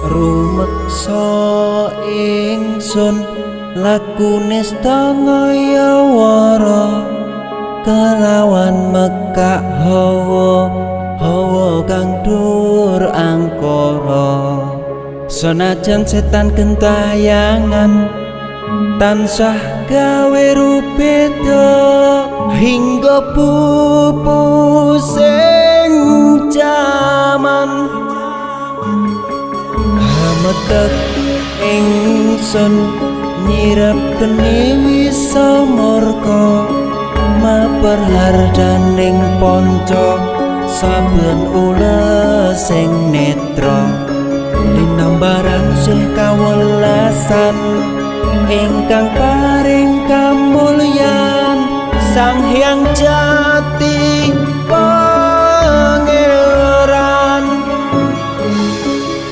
rumeksa ingsun lakune stangaya wara kelawan mekak hawa kang dur angkara senajan setan gentayangan tansah gawe rupeda hingga pupusing jaman hametek ingsun nyirep geni wisamurka maperhardaning panca saben ules sing netra linambaran sih kawelasan ingkang paring kamulyan Sang Hyang Jati